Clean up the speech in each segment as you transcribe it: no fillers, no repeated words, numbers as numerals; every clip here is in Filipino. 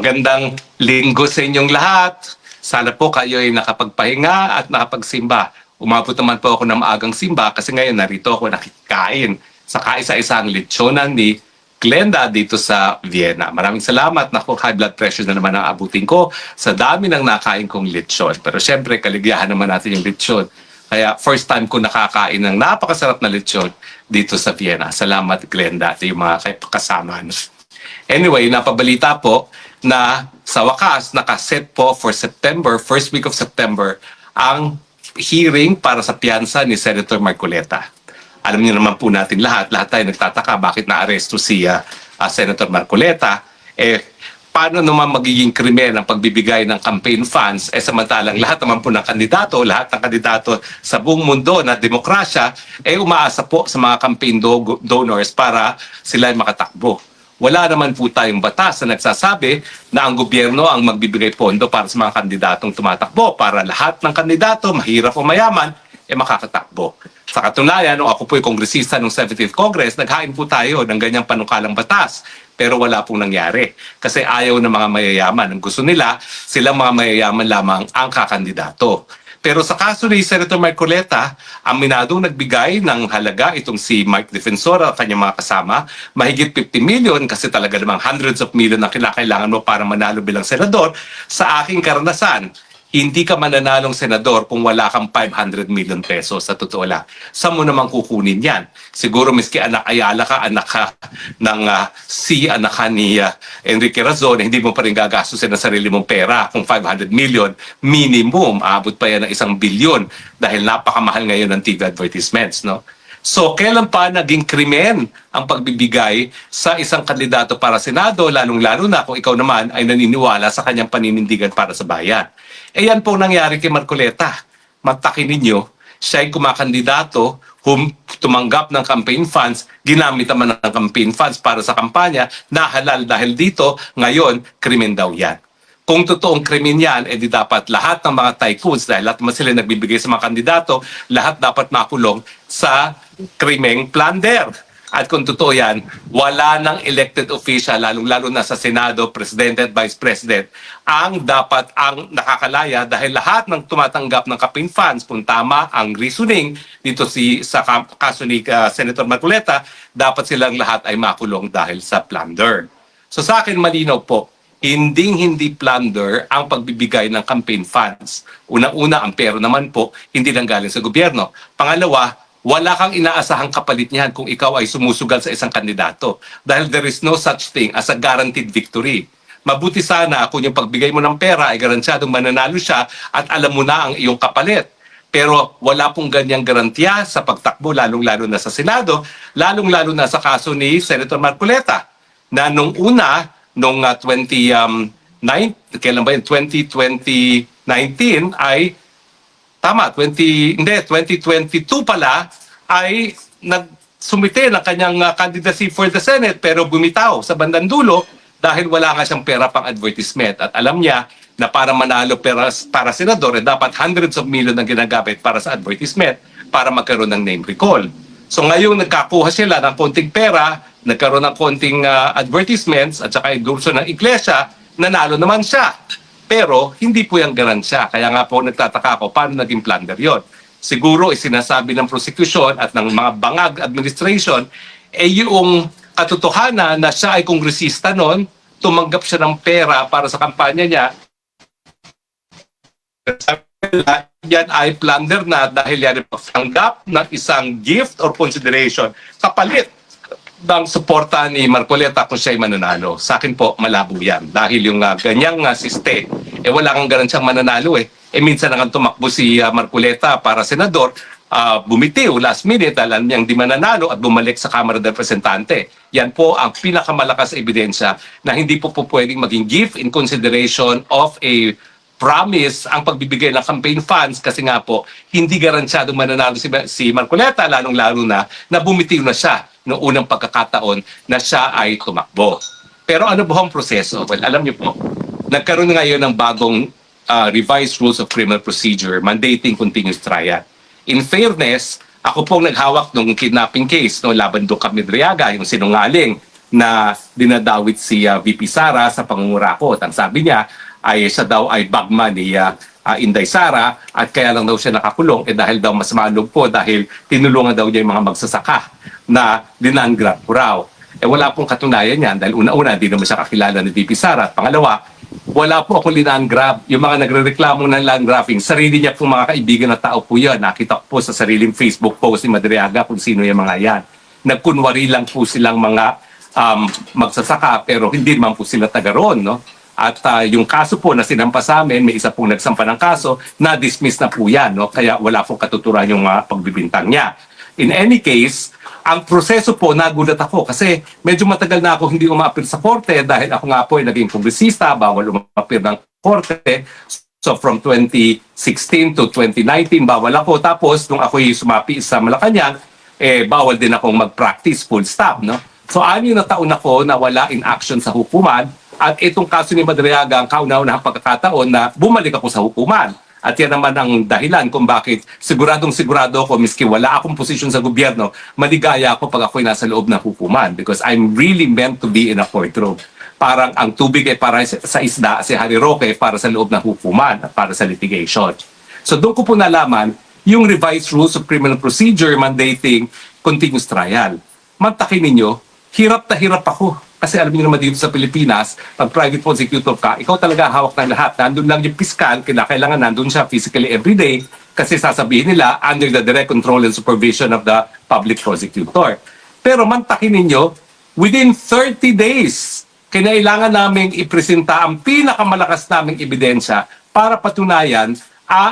Magandang linggo sa inyong lahat. Sana po kayo ay nakapagpahinga at nakapagsimba. Umabot naman po ako ng maagang simba kasi ngayon narito ako nakikain sa kaisa-isang lechyonan ni Glenda dito sa Vienna. Maraming salamat. Naku, high blood pressure na naman ang abutin ko sa dami ng nakain kong lechon. Pero syempre, kaligayahan naman natin yung lechon. Kaya first time ko nakakain ng napakasarap na lechon dito sa Vienna. Salamat, Glenda, at yung mga kasama. Anyway, napabalita po na sa wakas, nakaset po for September, first week of September, ang hearing para sa piyansa ni Senator Marcoleta. Alam niyo naman po natin lahat tayo nagtataka bakit na-aresto si Senator Marcoleta. Paano naman magiging krimen ang pagbibigay ng campaign funds samantalang lahat naman po ng kandidato, lahat ng kandidato sa buong mundo na demokrasya umaasa po sa mga campaign donors para sila ay makatakbo. Wala naman po tayong batas na nagsasabi na ang gobyerno ang magbibigay pondo para sa mga kandidatong tumatakbo para lahat ng kandidato, mahirap o mayaman, makakatakbo. Sa katunayan, nung ako po'y kongresista ng 70th Congress, naghain po tayo ng ganyang panukalang batas. Pero wala pong nangyari. Kasi ayaw ng mga mayayaman. Ang gusto nila, silang mga mayayaman lamang ang kakandidato. Pero sa kaso ni Senator Marcoleta, aminadong nagbigay ng halaga itong si Mike Defensor at kanyang mga kasama, mahigit 50 million kasi talaga namang hundreds of million na kinakailangan mo para manalo bilang senador. Sa aking karanasan, hindi ka mananalong senador kung wala kang 500 million pesos sa totoo lang. Saan mo naman kukunin yan? Siguro miski anak Ayala ka, anak ka ng anak ka ni Enrique Razon, hindi mo pa rin gagastusin ang sarili mong pera kung 500 million, minimum, aabot pa yan ng 1 billion dahil napakamahal ngayon ng TV advertisements, no? So, kailan pa naging krimen ang pagbibigay sa isang kandidato para Senado, lalong-lalo na kung ikaw naman ay naniniwala sa kanyang paninindigan para sa bayan? Yan po nangyari kay Marcoleta. Matakin ninyo, siya ay kumakandidato, tumanggap ng campaign funds, ginamit naman ng campaign funds para sa kampanya, na halal dahil dito, ngayon, krimen daw yan. Kung totoong krimen yan, di dapat lahat ng mga tycoons, dahil lahat naman sila nagbibigay sa mga kandidato, lahat dapat makulong sa krimeng plunder. At kung totoo yan, wala ng elected official, lalong-lalo na sa Senado, Presidente at Vice President, ang dapat ang nakakalaya dahil lahat ng tumatanggap ng campaign funds, kung tama ang reasoning dito sa kaso ni Senator Marcoleta, dapat silang lahat ay makulong dahil sa plunder. So sa akin malinaw po, hindi plunder ang pagbibigay ng campaign funds. Unang-una, ang pera naman po, hindi lang galing sa gobyerno. Pangalawa, wala kang inaasahang kapalit niyan kung ikaw ay sumusugal sa isang kandidato. Dahil there is no such thing as a guaranteed victory. Mabuti sana kung yung pagbigay mo ng pera ay garantiyadong mananalo siya at alam mo na ang iyong kapalit. Pero wala pong ganyang garantiya sa pagtakbo, lalong-lalo na sa Senado, lalong-lalo na sa kaso ni Senator Marcoleta, na nung una, nung 2019 ay tama, 2022 pala ay nagsumite ng kanyang candidacy for the Senate pero bumitaw sa bandang dulo dahil wala nga siyang pera pang advertisement. At alam niya na para manalo para senador, dapat hundreds of million ang ginagamit para sa advertisement para magkaroon ng name recall. So ngayong nagkakuha sila ng konting pera, nagkaroon ng konting advertisements at saka endorso ng iglesia, nanalo naman siya. Pero hindi po yung garansya. Kaya nga po nagtataka ako paano naging plunder yon. Siguro sinasabi ng prosecution at ng mga bangag administration yung katotohanan na siya ay kongresista noon, tumanggap siya ng pera para sa kampanya niya. Yan ay plunder na dahil yan ay pagtanggap ng isang gift or consideration kapalit ng suporta ni Marcoleta kung siya ay mananalo. Sa akin po, malabo yan. Dahil yung ganyang siste, wala kang garansyang mananalo minsan na nga tumakbo si Marcoleta para senador, bumitiw last minute, alam niyang di mananalo at bumalik sa Kamara ng Representante. Yan po ang pinakamalakas ebidensya na hindi po pwedeng maging gift in consideration of a promise ang pagbibigay ng campaign funds kasi nga po, hindi garansyadong mananalo si Marcoleta, lalong-lalo na bumitiw na siya noong unang pagkakataon na siya ay tumakbo. Pero ano ba ang proseso? Well, alam niyo po, nagkaroon ngayon ng bagong revised rules of criminal procedure mandating continuous trial. In fairness, ako pong naghawak ng kidnapping case laban do Camidriaga, yung sinungaling na dinadawit si VP Sara sa pangungurakot. Ang sabi niya ay siya daw ay bagman ni Inday Sara at kaya lang daw siya nakakulong dahil daw mas malog po dahil tinulungan daw niya yung mga magsasaka na dinangrab ko raw. Wala pong katunayan yan dahil una-una hindi naman siya kakilala ni VP Sara at pangalawa, wala po ako linangrab. Yung mga nagre-reklamo ng land grabbing, sarili niya pong mga kaibigan na tao po yan. Nakita ko po sa sariling Facebook post ni Madriaga kung sino yung mga yan. Nagkunwari lang po silang mga magsasaka pero hindi naman po sila taga roon, no? At yung kaso po na sinampa sa amin, may isa pong nagsampa ng kaso, na-dismiss na po yan, no? Kaya wala pong katuturan yung mga pagbibintang niya. In any case, ang proseso po, nagulat ako kasi medyo matagal na ako hindi umapir sa korte dahil ako nga po ay naging kongresista, bawal umapir ng korte. So from 2016 to 2019, bawal ako. Tapos nung ako'y sumapi sa Malacanang, bawal din akong mag-practice full stop, no? So 6 na taon ako na wala in action sa hukuman at itong kaso ni Madriaga ang kauna-unahang pagkakataon na bumalik ako sa hukuman. At yan naman ang dahilan kung bakit siguradong-sigurado ako, miski wala akong posisyon sa gobyerno, maligaya ako pag ako'y nasa loob ng hukuman because I'm really meant to be in a courtroom. Parang ang tubig ay para sa isda, si Harry Roque para sa loob ng hukuman at para sa litigation. So doon ko po nalaman yung revised rules of criminal procedure mandating continuous trial. Mantakin ninyo, hirap na hirap ako. Kasi alam niyo naman dito sa Pilipinas, pag private prosecutor ka, ikaw talaga hawak ng lahat. Nandun lang yung piskal, kailangan nandun siya physically everyday kasi sasabihin nila under the direct control and supervision of the public prosecutor. Pero mantakin ninyo, within 30 days, kinailangan naming ipresenta ang pinakamalakas naming ebidensya para patunayan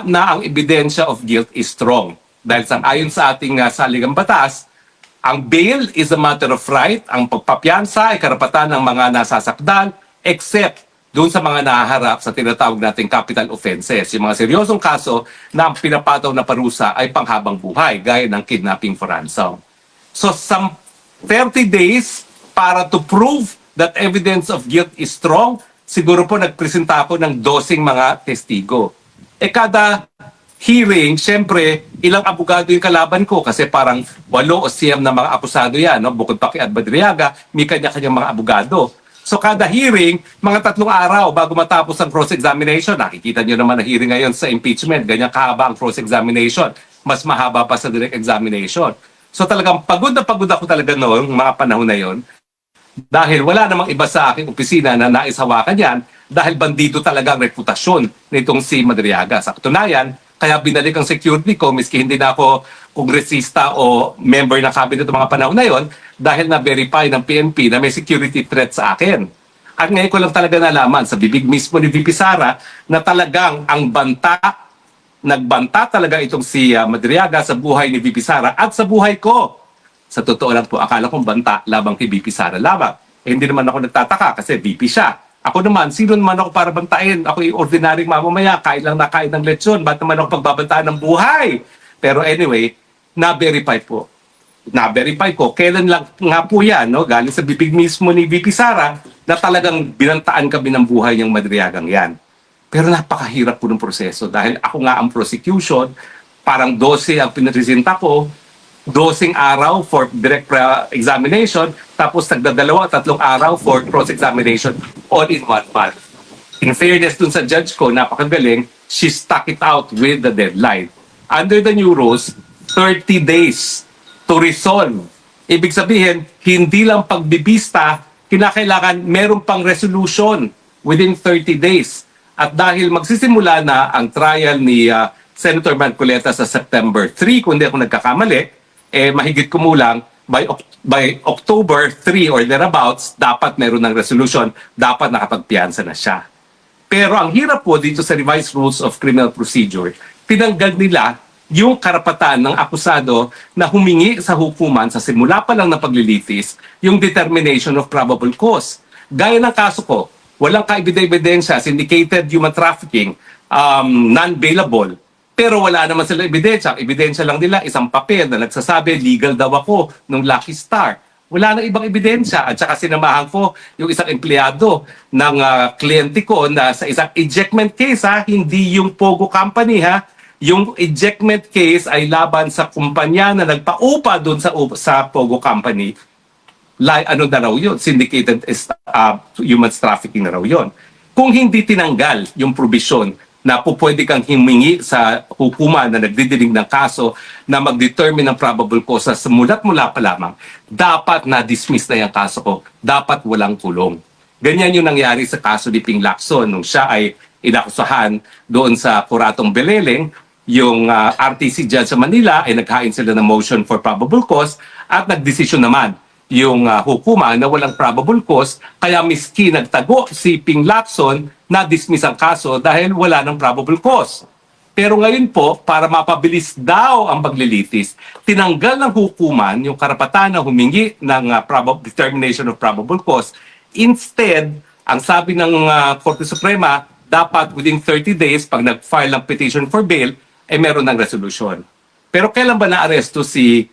na ang ebidensya of guilt is strong. Dahil ayon sa ating saligang batas, ang bail is a matter of right. Ang pagpapiyansa ay karapatan ng mga nasasaktan except doon sa mga nahaharap sa tinatawag nating capital offenses. Yung mga seryosong kaso na ang pinapataw na parusa ay panghabang buhay, gaya ng kidnapping for ransom. So some 30 days para to prove that evidence of guilt is strong, siguro po nagpresenta ako ng 12 mga testigo. Kada hearing, syempre, ilang abogado yung kalaban ko kasi parang 8 o 9 na mga akusado yan, no? Bukod pa kay Madriaga, may kanya-kanyang mga abogado. So kada hearing, mga 3 araw bago matapos ang cross-examination, nakikita nyo naman na hearing ngayon sa impeachment, ganyan kahaba ang cross-examination, mas mahaba pa sa direct examination. So talagang pagod na pagod ako talaga noong mga panahon na yon dahil wala namang iba sa aking opisina na nais hawakan yan dahil bandido talaga ang reputasyon nitong si Madriaga. Sa katunayan, kaya binalik ang security ko, miski hindi na ako kongresista o member ng cabinet ng mga panahon na yon, dahil na-verify ng PNP na may security threat sa akin. At ngayon ko lang talaga nalaman sa bibig mismo ni VP Sara na talagang ang nagbanta talaga itong si Madriaga sa buhay ni VP Sara at sa buhay ko. Sa totoo lang po, akala kong banta labang kay VP Sara lamang. Hindi naman ako nagtataka kasi VP siya. Ako naman, sino naman ako para bantain? Ako yung ordinaryong mamamaya, kain lang na kain ng lechon. Ba't naman ako pagbabantaan ng buhay? Pero anyway, na-verify po. Na-verify ko, kailan lang nga po yan, no? Galing sa bibig mismo ni VP Sara, na talagang binantaan kami ng buhay niyang Madriagang yan. Pero napakahirap po ng proseso dahil ako nga ang prosecution, parang 12 ang pinresenta ko, 12 araw for direct examination, tapos nagdadalawa, 3 araw for cross-examination, all in 1 month. In fairness dun sa judge ko, napakagaling, she stuck it out with the deadline. Under the new rules, 30 days to resolve. Ibig sabihin, hindi lang pagbibista, kinakailangan meron pang resolution within 30 days. At dahil magsisimula na ang trial ni Senator Marcoleta sa September 3, kung hindi ako nagkakamali, mahigit kumulang by October 3 or thereabouts, dapat meron ng resolution, dapat nakapagpiyansa na siya. Pero ang hirap po dito sa revised rules of criminal procedure, tinanggal nila yung karapatan ng akusado na humingi sa hukuman sa simula pa lang ng paglilitis yung determination of probable cause. Gaya ng kaso ko, walang kaebidensya, syndicated human trafficking, non-bailable. Pero wala naman sila ebidensya. Ang ebidensya lang nila, isang papel na nagsasabi, legal daw ako nung Lucky Star. Wala nang ibang ebidensya. At saka sinamahan ko yung isang empleyado ng kliyente ko na sa isang ejectment case, hindi yung Pogo Company. Yung ejectment case ay laban sa kumpanya na nagpaupa doon sa Pogo Company. ano na raw yun, syndicated human trafficking na raw yun. Kung hindi tinanggal yung provision na pwede kang himingi sa hukuman na nagdidinig ng kaso na mag-determine ng probable cause sa mula pa lamang, dapat na-dismiss na yung kaso ko, dapat walang kulong. Ganyan yung nangyari sa kaso ni Ping Lacson nung siya ay inakusahan doon sa Kuratong Beleleng. Yung RTC judge sa Manila ay naghain sila ng motion for probable cause at nagdesisyon naman yung hukuman na walang probable cause, kaya miski nagtago si Ping Lacson na dismiss ang kaso dahil wala ng probable cause. Pero ngayon po, para mapabilis daw ang paglilitis, tinanggal ng hukuman yung karapatan na humingi ng determination of probable cause. Instead, ang sabi ng Korte Suprema, dapat within 30 days, pag nag-file ng petition for bail, meron ng resolution. Pero kailan ba na-aresto si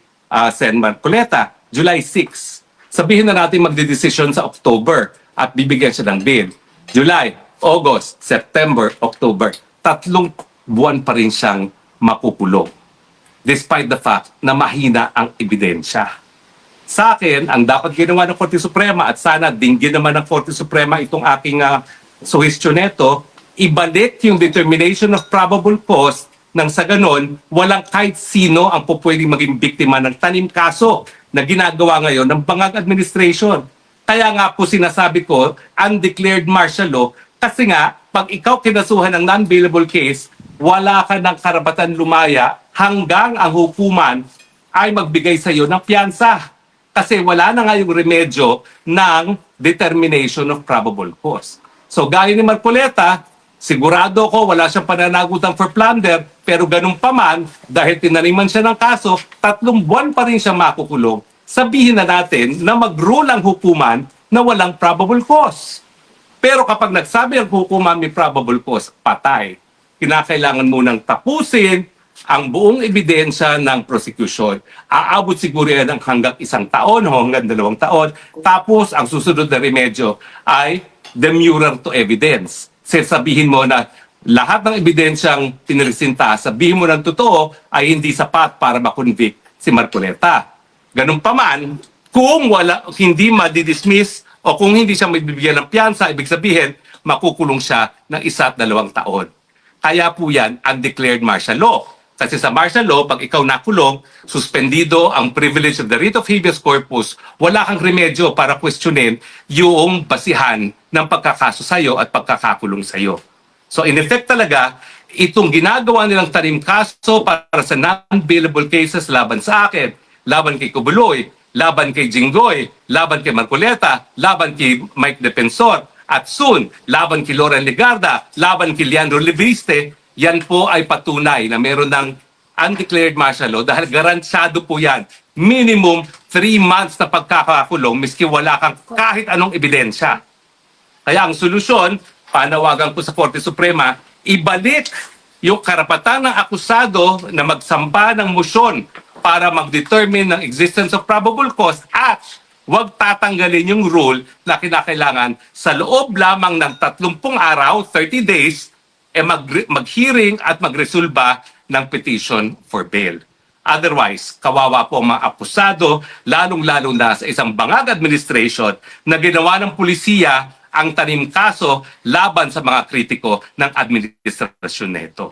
Sen. Marcoleta? July 6. Sabihin na natin magdedesisyon sa October at bibigyan siya ng bail. July, August, September, October. 3 buwan pa rin siyang makukulong. Despite the fact na mahina ang ebidensya. Sa akin, ang dapat ginawa ng Korte Suprema at sana dinggin naman ng Korte Suprema itong aking suhestyon neto, ibalik yung determination of probable cause nang sa ganon, walang kahit sino ang pwedeng maging biktima ng tanim kaso na ginagawa ngayon ng Bangag Administration. Kaya nga po sinasabi ko, undeclared martial law, kasi nga, pag ikaw kinasuhan ng non-bailable case, wala ka ng karapatan lumaya hanggang ang hukuman ay magbigay sa iyo ng piyansa. Kasi wala na nga yung remedyo ng determination of probable cause. So gaya ni Marcoleta, sigurado ko wala siyang pananagutan for plunder, pero ganun pa man, dahil tinaniman siya ng kaso, 3 buwan pa rin siya makukulong. Sabihin na natin na mag-rule ang hukuman na walang probable cause. Pero kapag nagsabi ang hukuman may probable cause, patay. Kinakailangan munang tapusin ang buong ebidensya ng prosecution. Aabot siguro yan ng hanggang 1 taon o hanggang 2 taon. Tapos ang susunod na remedyo ay demurrer to evidence. Sabihin mo na lahat ng ebidensyang pinresinta, sabihin mo ng totoo ay hindi sapat para makonvict si Marcoleta. Ganun pa man, kung hindi madidismiss o kung hindi siya mabibigyan ng piyansa, ibig sabihin, makukulong siya ng 1 at 2 taon. Kaya po yan ang declared martial law. Kasi sa martial law, pag ikaw nakulong, suspendido ang privilege of the writ of habeas corpus, wala kang remedyo para questionin yung basihan ng pagkakaso sa'yo at pagkakakulong sa'yo. So in effect talaga, itong ginagawa nilang tanim kaso para sa non-bailable cases laban sa akin, laban kay Kubuloy, laban kay Jinggoy, laban kay Marcoleta, laban kay Mike Defensor, at soon, laban kay Lauren Legarda, laban kay Leandro Leviste, yan po ay patunay na meron ng undeclared martial law dahil garansyado po yan. Minimum 3 months na pagkakakulong miski wala kang kahit anong ebidensya. Kaya ang solusyon, panawagan ko sa Korte Suprema, ibalik yung karapatan ng akusado na magsampa ng motion para mag-determine ng existence of probable cause at huwag tatanggalin yung rule na kinakailangan sa loob lamang ng 30 araw, 30 days, mag-hearing at magresolba ng petition for bail. Otherwise, kawawa po ang mga akusado, lalong-lalo na sa isang bangag administration na ginawa ng pulisiya ang tanim kaso laban sa mga kritiko ng administrasyon nito.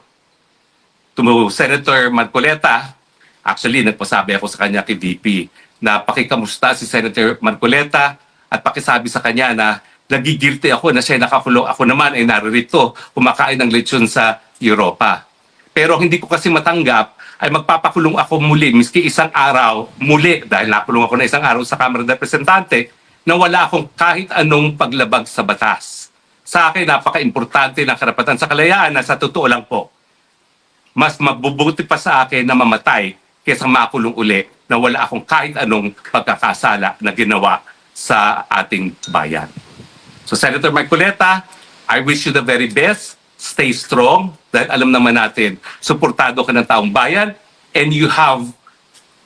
To Senator Marcoleta, actually, nagpasabi ako sa kanya kay VP na pakikamusta si Senator Marcoleta at pakisabi sa kanya na nagigilty ako na siya nakakulong. Ako naman ay naririto, kumakain ng lechon sa Europa. Pero hindi ko kasi matanggap ay magpapakulong ako muli, miski 1 araw muli, dahil nakulong ako na 1 araw sa Kamara ng Representante, na wala akong kahit anong paglabag sa batas. Sa akin, napaka-importante ng karapatan sa kalayaan na sa totoo lang po, mas mabubuti pa sa akin na mamatay kaysa makulong uli na wala akong kahit anong pagkakasala na ginawa sa ating bayan. So Senator Marcoleta, I wish you the very best. Stay strong dahil alam naman natin, suportado ka ng taong bayan and you have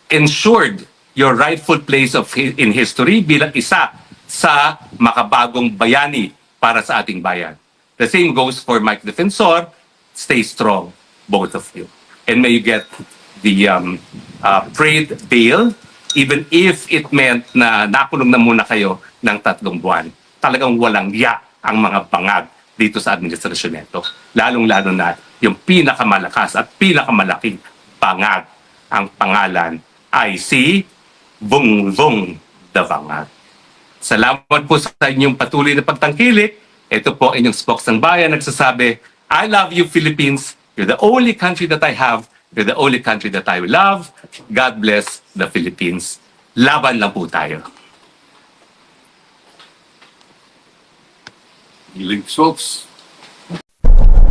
ensured your rightful place in history bilang isa sa makabagong bayani para sa ating bayan. The same goes for Mike Defensor. Stay strong, both of you. And may you get the prayed bail Even if it meant na nakulong na muna kayo ng 3 buwan. Talagang walang ya ang mga bangag dito sa administrasyon nito. Lalong-lalo na yung pinakamalakas at pinakamalaking bangag. Ang pangalan ay si Bongbong Davangag. Salamat po sa inyong patuloy na pagtangkilik. Ito po inyong spokesang bayan nagsasabi, I love you Philippines. You're the only country that I have. You're the only country that I will love. God bless the Philippines. Laban lang po tayo. Folks,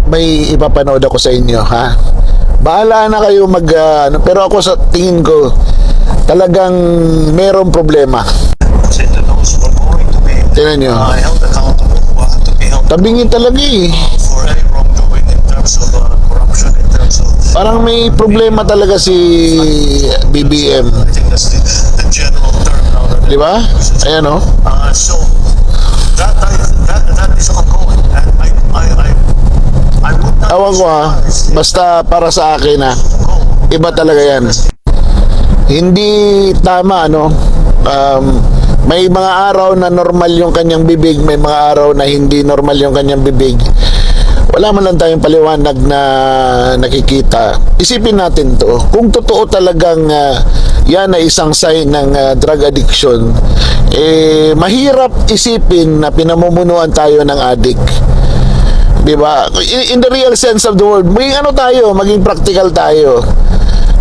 May ipapanood ako sa inyo, ha? Bahala na kayo pero ako sa tingin ko, talagang merong problema. Said that those who are going to be Tingnan nyo. held accountable will have to be held Tabingin talaga eh. for any wrongdoing in terms of corruption, in terms of Parang may problema talaga si BBM. I think that's the general term now that Di ba? Ayan o. so that is ongoing, and I would not Awan ko ha. Basta para sa akin ha. Iba talaga yan. Hindi tama ano. May mga araw na normal yung kanyang bibig, may mga araw na hindi normal yung kanyang bibig. Wala man lang tayong paliwanag na nakikita. Isipin natin to. Kung totoo talagang yan ay isang sign ng drug addiction, mahirap isipin na pinamumunuan tayo ng addict. Diba? In the real sense of the word, maging ano tayo, maging practical tayo.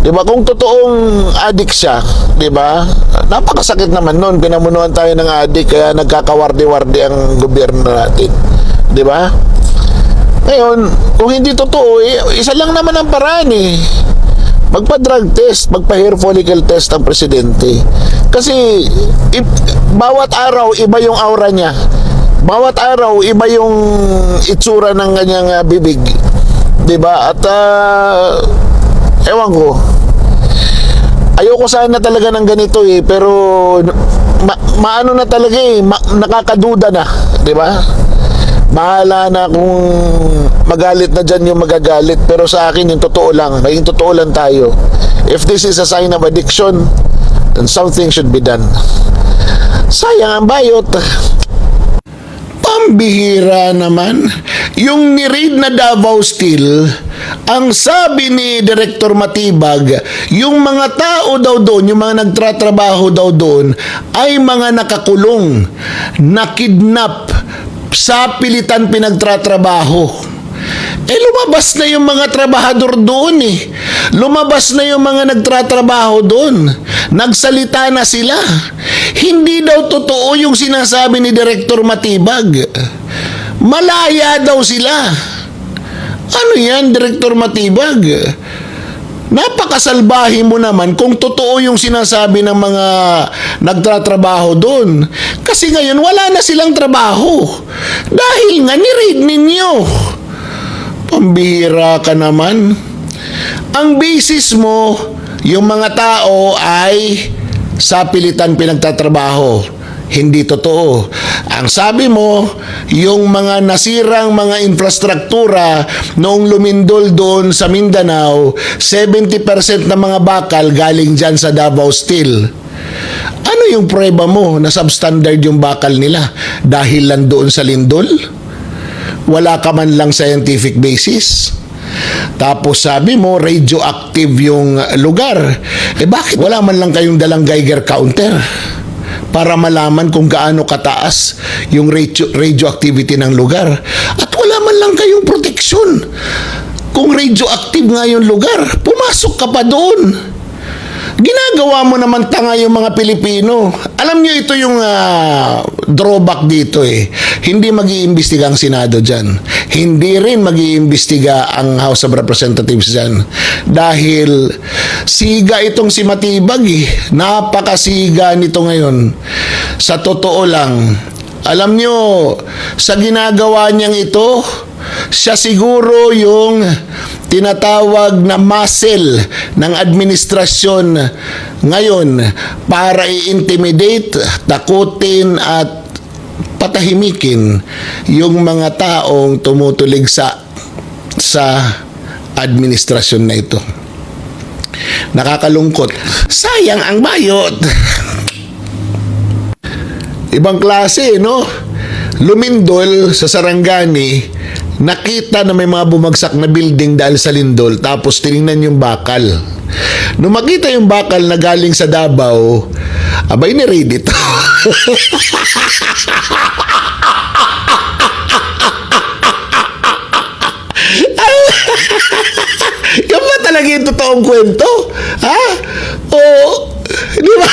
Diba? Kung totoong addict siya, diba? Napakasakit naman nun. Pinamunuan tayo ng addict, kaya nagkakawardi-wardi ang gobyerno natin. Diba? Ngayon, kung hindi totoo, isa lang naman ang paraan eh. Magpa-drug test, magpa-hair follicle test ang presidente. Kasi, bawat araw, iba yung aura niya. Bawat araw, iba yung itsura ng kanyang bibig. Diba? At, ewan ko. Ayoko sana talaga ng ganito eh, pero maano na talaga eh, nakakaduda na, 'di ba? Bahala na kung magalit na dyan yung magagalit, pero sa akin yung totoo lang, maging totoo lang tayo. If this is a sign of addiction, then something should be done. Sayang ang bayot. Pambihira naman. Yung ni-raid na Davao Steel, ang sabi ni Director Matibag, yung mga tao daw doon, yung mga nagtratrabaho daw doon, ay mga nakakulong, nakidnap, sa pilitan pinagtratrabaho. Lumabas na yung mga trabahador doon eh. Lumabas na yung mga nagtratrabaho doon. Nagsalita na sila. Hindi daw totoo yung sinasabi ni Director Matibag. Malaya daw sila. Ano yan, Director Matibag? Napakasalbahe mo naman kung totoo yung sinasabi ng mga nagtratrabaho doon. Kasi ngayon wala na silang trabaho. Dahil nga ni-raid ninyo. Pambihira ka naman. Ang basis mo, yung mga tao ay sa pilitan pinagtatrabaho. Hindi totoo. Ang sabi mo, yung mga nasirang mga infrastruktura noong lumindol doon sa Mindanao, 70% ng mga bakal galing dyan sa Davao Steel. Ano yung prueba mo na substandard yung bakal nila dahil lang doon sa lindol? Wala ka man lang scientific basis. Tapos sabi mo, radioactive yung lugar. Bakit wala man lang kayong dalang Geiger counter para malaman kung gaano kataas yung radioactivity ng lugar? At wala man lang kayong proteksyon. Kung radioactive nga yung lugar, pumasok ka pa doon. Ginagawa mo naman tanga yung mga Pilipino. Alam nyo, ito yung drawback dito eh. Hindi mag-iimbestiga ang Senado dyan. Hindi rin mag-iimbestiga ang House of Representatives dyan. Dahil siga itong si Matibag eh. Napakasiga nito ngayon. Sa totoo lang, alam nyo, sa ginagawa niyang ito, siya siguro yung tinatawag na muscle ng administrasyon ngayon para i-intimidate, takutin at patahimikin yung mga taong tumutulig sa administrasyon na ito. Nakakalungkot. Sayang ang bayot. Ibang klase, no? Lumindol sa Sarangani, nakita na may mga bumagsak na building dahil sa lindol, tapos tinignan yung bakal. Nung makita yung bakal na galing sa Davao, abay ni-read ito. Yan ba talaga yung totoong kwento? Ha? Oo. Di ba?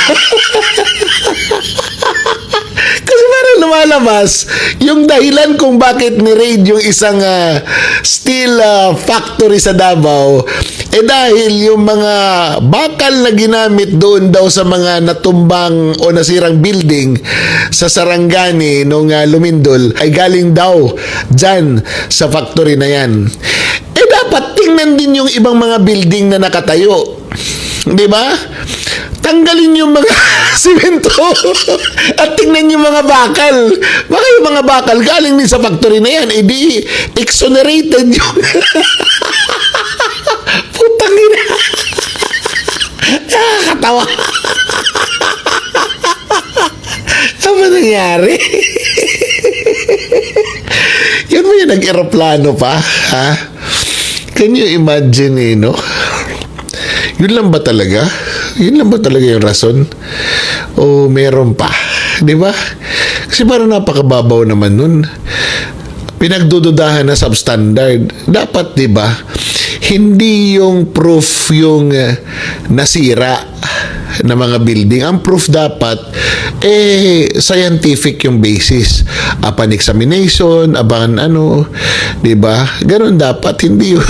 Kasi parang lumalabas yung dahilan kung bakit ni-raid yung isang steel factory sa Davao, dahil yung mga bakal na ginamit doon daw sa mga natumbang o nasirang building sa Sarangani nung lumindol ay galing daw dyan sa factory na yan. Dapat tingnan din yung ibang mga building na nakatayo. Di ba? Tanggalin yung mga simento at tingnan yung mga bakal. Baka yung mga bakal galing din sa factory na yan, di exonerated yung putang ina. Nakakatawa. Ano ba nangyari? Yan mo yung nag-aeroplano pa, ha? Can you imagine, no? Yun lang ba talaga? Yun lang ba talaga yung rason? O meron pa? Di ba? Kasi parang napakababaw naman nun. Pinagdududahan na substandard. Dapat, di ba? Hindi yung proof yung nasira na mga building. Ang proof dapat, scientific yung basis. Upon examination, upon ano, di ba? Ganon dapat, hindi yun.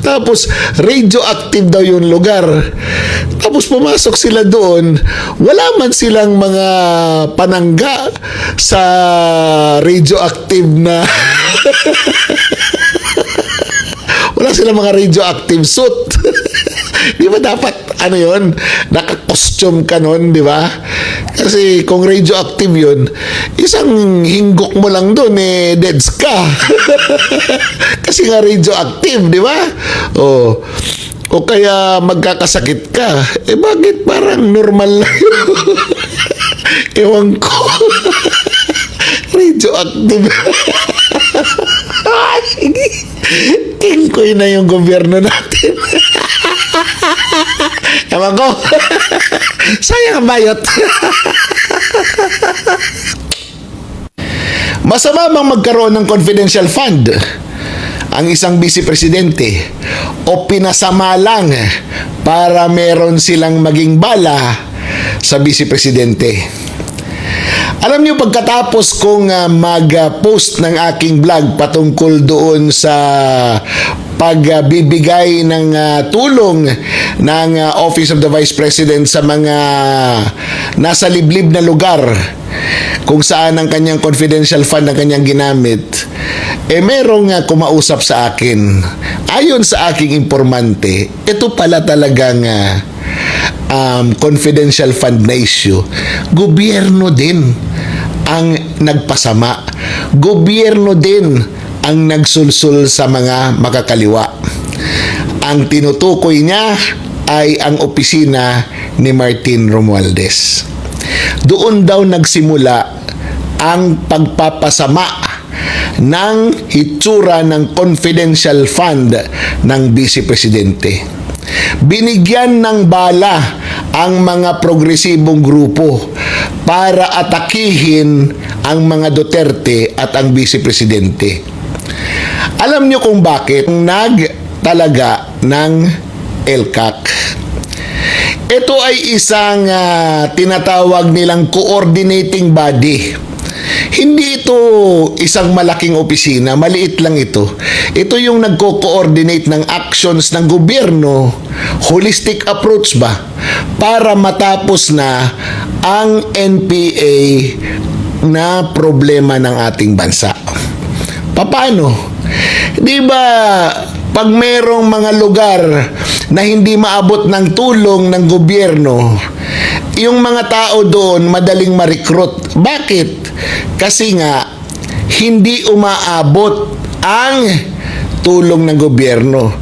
Tapos, radioactive daw yung lugar. Tapos, pumasok sila doon. Wala man silang mga panangga sa radioactive na... Wala silang mga radioactive suit. Di ba dapat, ano yun, naka-costume ka nun, di ba? Kasi kung radioactive yun, isang hinggok mo lang doon, deads ka. Kasi nga radioactive, di ba? O kaya magkakasakit ka. Bakit parang normal lang yun? Ewan ko. Radioactive. Tingkoy na yung gobyerno natin. Ewan ko. Sayang ang bayot. Masama bang magkaroon ng confidential fund ang isang vice presidente o pinasama lang para meron silang maging bala sa vice presidente? Alam niyo, pagkatapos kong mag-post ng aking vlog patungkol doon sa pagbibigay ng tulong ng Office of the Vice President sa mga nasa liblib na lugar kung saan ang kanyang confidential fund ang kanyang ginamit, merong kumausap sa akin. Ayon sa aking informante, ito pala talagang confidential fund na issue. Gobyerno din ang nagpasama. Gobyerno din ang nagsulsul sa mga makakaliwa. Ang tinutukoy niya ay ang opisina ni Martin Romualdez. Doon daw nagsimula ang pagpapasama ng hitsura ng confidential fund ng Vice Presidente. Binigyan ng bala ang mga progresibong grupo para atakihin ang mga Duterte at ang Vice Presidente. Alam niyo kung bakit nagtalaga ng LCAC. Ito ay isang tinatawag nilang coordinating body. Hindi ito isang malaking opisina, maliit lang ito. Ito yung nagko-coordinate ng actions ng gobyerno, holistic approach ba, para matapos na ang NPA na problema ng ating bansa. Paano? Di ba pag merong mga lugar na hindi maabot ng tulong ng gobyerno, yung mga tao doon madaling ma-recruit. Bakit? Kasi nga hindi umaabot ang tulong ng gobyerno.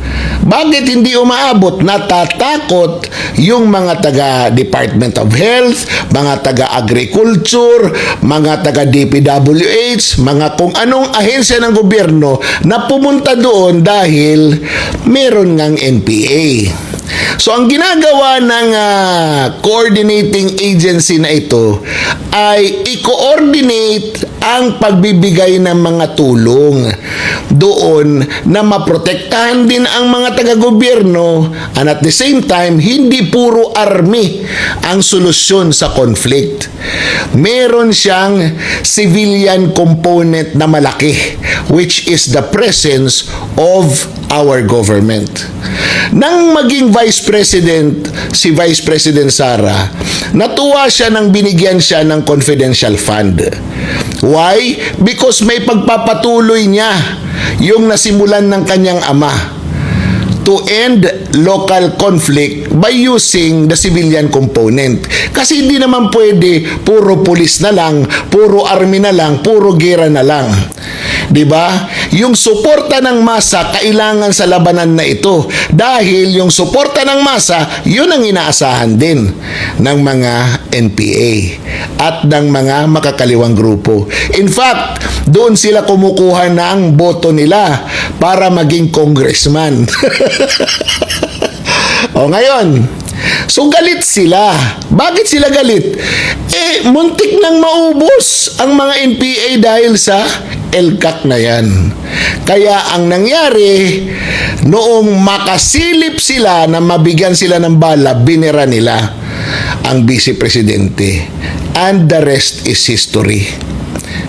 Bakit hindi umaabot? Natatakot yung mga taga Department of Health, mga taga Agriculture, mga taga DPWH, mga kung anong ahensya ng gobyerno na pumunta doon dahil meron ngang NPA. So ang ginagawa ng coordinating agency na ito ay i-coordinate ang pagbibigay ng mga tulong doon na maprotektahan din ang mga taga-gobyerno, and at the same time hindi puro army ang solusyon sa conflict. Meron siyang civilian component na malaki, which is the presence of our government. Nang maging Vice President, si Vice President Sara, natuwa siya nang binigyan siya ng confidential fund. Why? Because may pagpapatuloy niya yung nasimulan ng kanyang ama to end local conflict by using the civilian component. Kasi hindi naman pwede puro pulis na lang, puro army na lang, puro gera na lang. 'Di ba? Yung suporta ng masa kailangan sa labanan na ito dahil yung suporta ng masa, yun ang inaasahan din ng mga NPA at ng mga makakaliwang grupo. In fact, doon sila kumukuha ng boto nila para maging congressman. O ngayon, so galit sila. Bakit sila galit? Muntik nang maubos ang mga NPA dahil sa LCAC na yan. Kaya ang nangyari, noong makasilip sila na mabigyan sila ng bala, binira nila ang Vice Presidente. And the rest is history.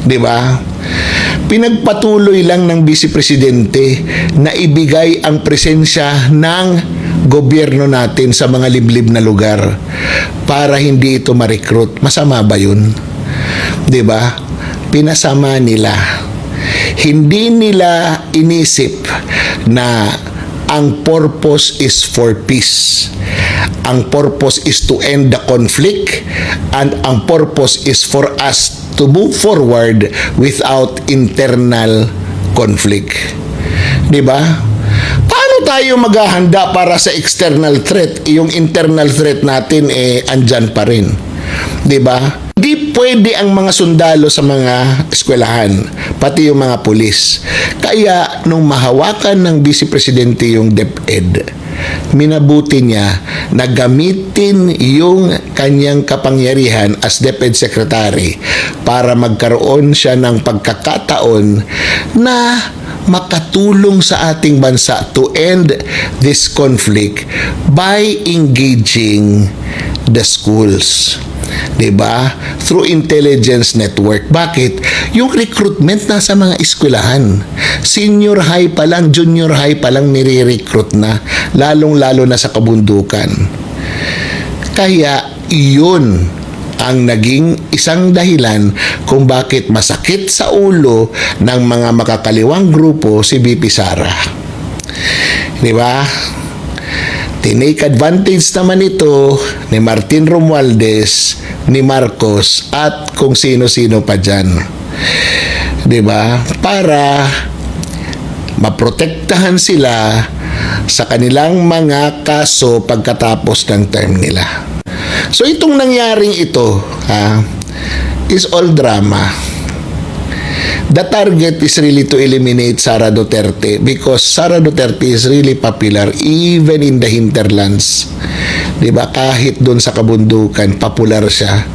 Di ba? Pinagpatuloy lang ng Vice Presidente na ibigay ang presensya ng gobyerno natin sa mga liblib na lugar para hindi ito ma-recruit. Masama ba yun? 'Di ba? Pinasama nila. Hindi nila inisip na ang purpose is for peace. Ang purpose is to end the conflict, and ang purpose is for us to move forward without internal conflict. 'Di ba? Paano tayo maghahanda para sa external threat? Yung internal threat natin andyan pa rin. 'Di ba? Di pwede ang mga sundalo sa mga eskwelahan, pati yung mga pulis. Kaya nung mahawakan ng Vice Presidente yung DepEd, minabuti niya na gamitin yung kanyang kapangyarihan as DepEd Secretary para magkaroon siya ng pagkakataon na makatulong sa ating bansa to end this conflict by engaging the schools. 'Di ba? Through intelligence network. Bakit? Yung recruitment nasa mga eskwelahan. Senior high pa lang, junior high pa lang nire-recruit na, lalong-lalo na sa kabundukan. Kaya iyon ang naging isang dahilan kung bakit masakit sa ulo ng mga makakaliwang grupo si VP Sara. 'Di ba? Tinake advantage naman ito ni Martin Romualdez, ni Marcos, at kung sino-sino pa dyan. 'Di ba? Para maprotektahan sila sa kanilang mga kaso pagkatapos ng term nila. So itong nangyaring ito is all drama. The target is really to eliminate Sara Duterte because Sara Duterte is really popular even in the hinterlands. 'Di ba? Kahit doon sa kabundukan, popular siya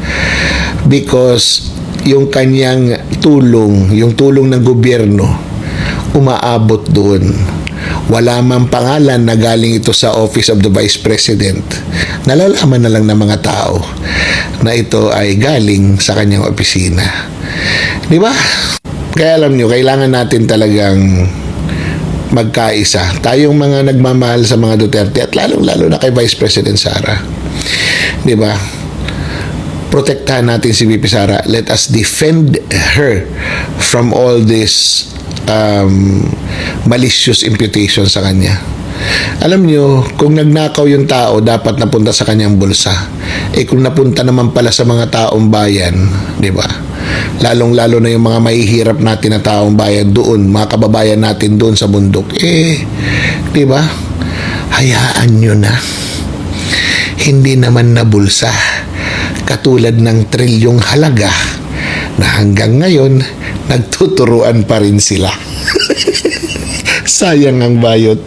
because yung kanyang tulong, yung tulong ng gobyerno umaabot doon. Wala mang pangalan na galing ito sa Office of the Vice President. Nalalaman na lang ng mga tao na ito ay galing sa kanyang opisina. 'Di ba? Kaya alam nyo, kailangan natin talagang magkaisa. Tayong mga nagmamahal sa mga Duterte at lalong-lalo na kay Vice President Sara. 'Di ba? Protektahan natin si VP Sara. Let us defend her from all this malicious imputation sa kanya. Alam nyo, kung nagnakaw yung tao, dapat napunta sa kanyang bulsa. Kung napunta naman pala sa mga taong bayan, di ba? Lalong-lalo na yung mga mahihirap natin na taong bayan doon, mga kababayan natin doon sa bundok. Di ba? Hayaan nyo na. Hindi naman na bulsa. Katulad ng trilyong halaga na hanggang ngayon, nagtuturuan pa rin sila. Sayang ang bayot.